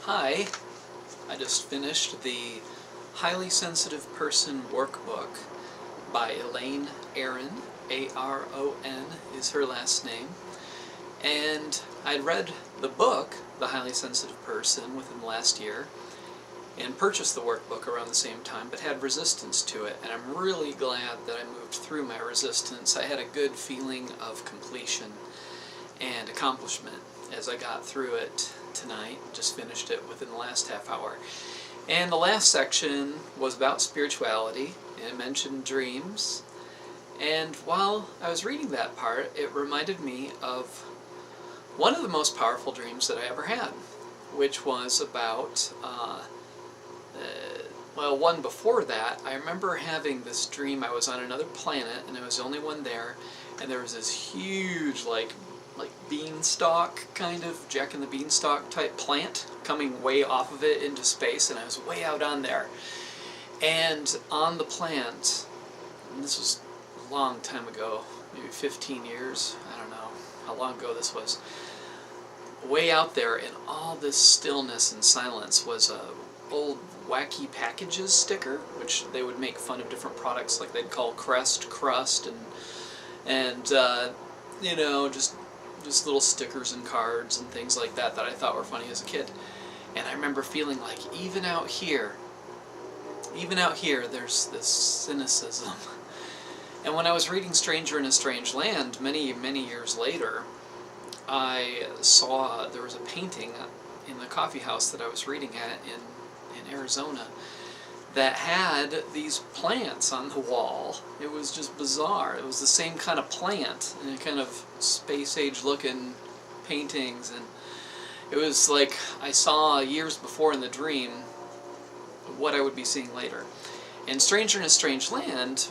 Hi, I just finished the Highly Sensitive Person Workbook by Elaine Aron. A-R-O-N is her last name. And I'd read the book, The Highly Sensitive Person, within the last year, and purchased the workbook around the same time, but had resistance to it. And I'm really glad that I moved through my resistance. I had a good feeling of completion and accomplishment as I got through it tonight. Just finished it within the last half hour. And the last section was about spirituality, and it mentioned dreams. And while I was reading that part, it reminded me of one of the most powerful dreams that I ever had, which was about, well, one before that. I remember having this dream. I was on another planet, and I was the only one there, and there was this huge, like beanstalk, kind of Jack and the Beanstalk type plant coming way off of it into space, and I was way out on there. And on the plant, and this was a long time ago, maybe 15 years, I don't know how long ago this was, way out there in all this stillness and silence was a old Wacky Packages sticker, which they would make fun of different products, like they'd call Crest, Crust, and you know, just little stickers and cards and things like that that I thought were funny as a kid. And I remember feeling like even out here, there's this cynicism. And when I was reading Stranger in a Strange Land many, many years later, I saw there was a painting in the coffee house that I was reading at in Arizona that had these plants on the wall. It was just bizarre. It was the same kind of plant and a kind of space-age looking paintings, and it was like I saw years before in the dream what I would be seeing later. And Stranger in a Strange Land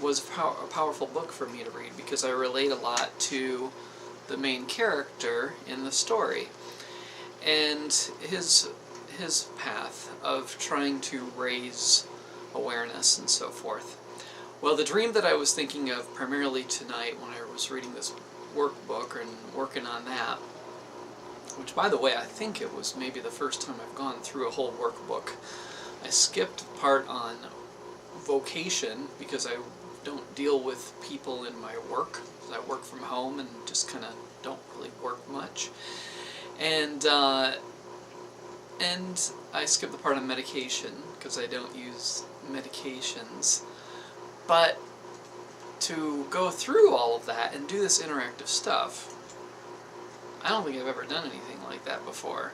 was a powerful book for me to read because I relate a lot to the main character in the story and his path of trying to raise awareness and so forth. Well, the dream that I was thinking of primarily tonight when I was reading this workbook and working on that, which, by the way, I think it was maybe the first time I've gone through a whole workbook. I skipped part on vocation because I don't deal with people in my work. I work from home and just kind of don't really work much. And I skipped the part on medication because I don't use medications. But to go through all of that and do this interactive stuff, I don't think I've ever done anything like that before.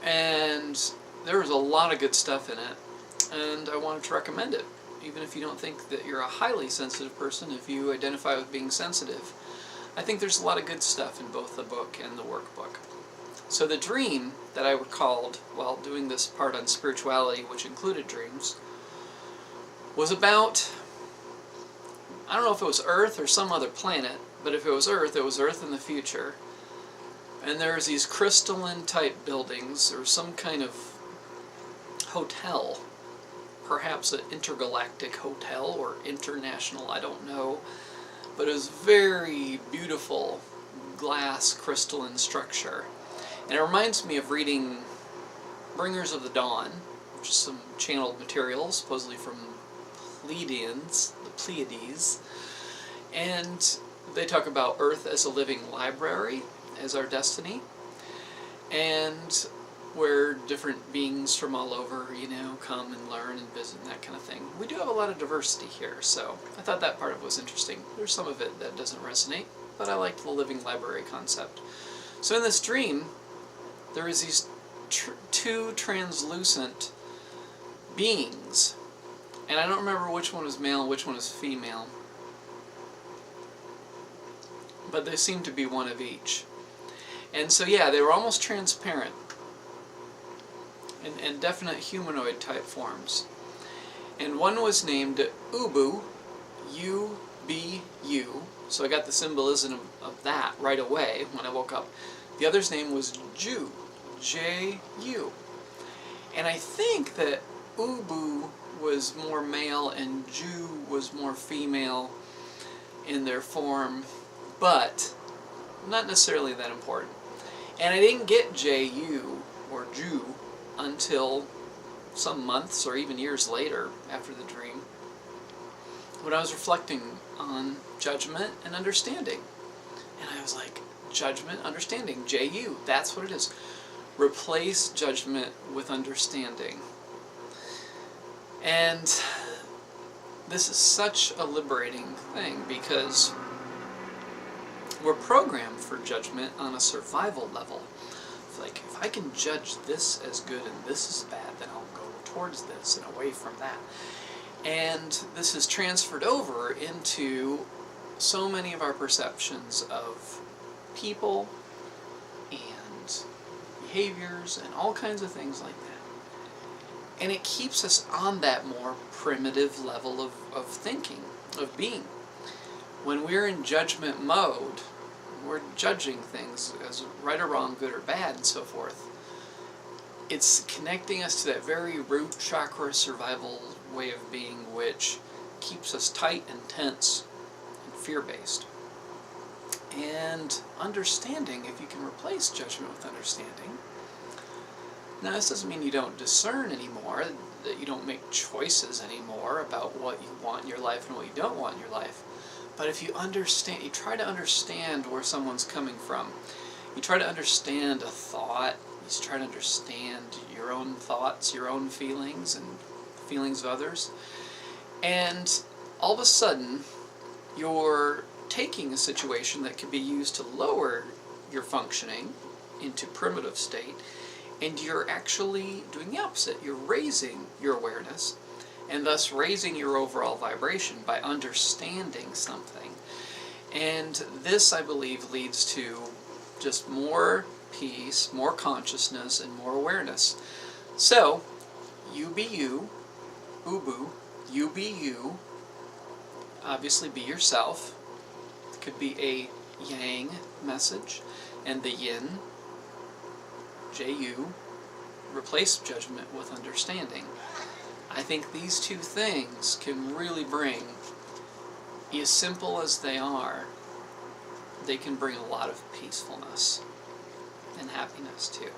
And there was a lot of good stuff in it, and I wanted to recommend it. Even if you don't think that you're a highly sensitive person, if you identify with being sensitive, I think there's a lot of good stuff in both the book and the workbook. So the dream that I recalled while doing this part on spirituality, which included dreams, was about, I don't know if it was Earth or some other planet, but if it was Earth in the future. And there's these crystalline type buildings, or some kind of hotel, perhaps an intergalactic hotel or international, I don't know. But it was very beautiful glass crystalline structure. And it reminds me of reading Bringers of the Dawn, which is some channeled material, supposedly from the Pleiades. And they talk about Earth as a living library, as our destiny, and where different beings from all over, you know, come and learn and visit and that kind of thing. We do have a lot of diversity here, so I thought that part of it was interesting. There's some of it that doesn't resonate, but I liked the living library concept. So in this dream, there is these two translucent beings, and I don't remember which one was male and which one was female, but they seem to be one of each. And so yeah, they were almost transparent, and definite humanoid type forms. And one was named Ubu, U-B-U, so I got the symbolism of that right away when I woke up. The other's name was Ju, J-U. And I think that Ubu was more male and Ju was more female in their form, but not necessarily that important. And I didn't get J-U or Jew until some months or even years later after the dream, when I was reflecting on judgment and understanding. And I was like, judgment, understanding, J-U, that's what it is. Replace judgment with understanding. And this is such a liberating thing, because we're programmed for judgment on a survival level. It's like, if I can judge this as good and this is bad, then I'll go towards this and away from that. And this is transferred over into so many of our perceptions of people and behaviors and all kinds of things like that. And it keeps us on that more primitive level of thinking, of being. When we're in judgment mode, we're judging things as right or wrong, good or bad, and so forth. It's connecting us to that very root chakra survival way of being, which keeps us tight and tense and fear-based. And understanding, if you can replace judgment with understanding. Now, this doesn't mean you don't discern anymore, that you don't make choices anymore about what you want in your life and what you don't want in your life. But if you understand, you try to understand where someone's coming from. You try to understand a thought. You try to understand your own thoughts, your own feelings, and feelings of others. And all of a sudden, you're taking a situation that could be used to lower your functioning into primitive state, and you're actually doing the opposite. You're raising your awareness, and thus raising your overall vibration by understanding something. And this, I believe, leads to just more peace, more consciousness, and more awareness. So, you be you, Ubu, you be you, obviously be yourself. It could be a yang message, and the yin, J-U, replace judgment with understanding. I think these two things can really bring, as simple as they are, they can bring a lot of peacefulness and happiness too.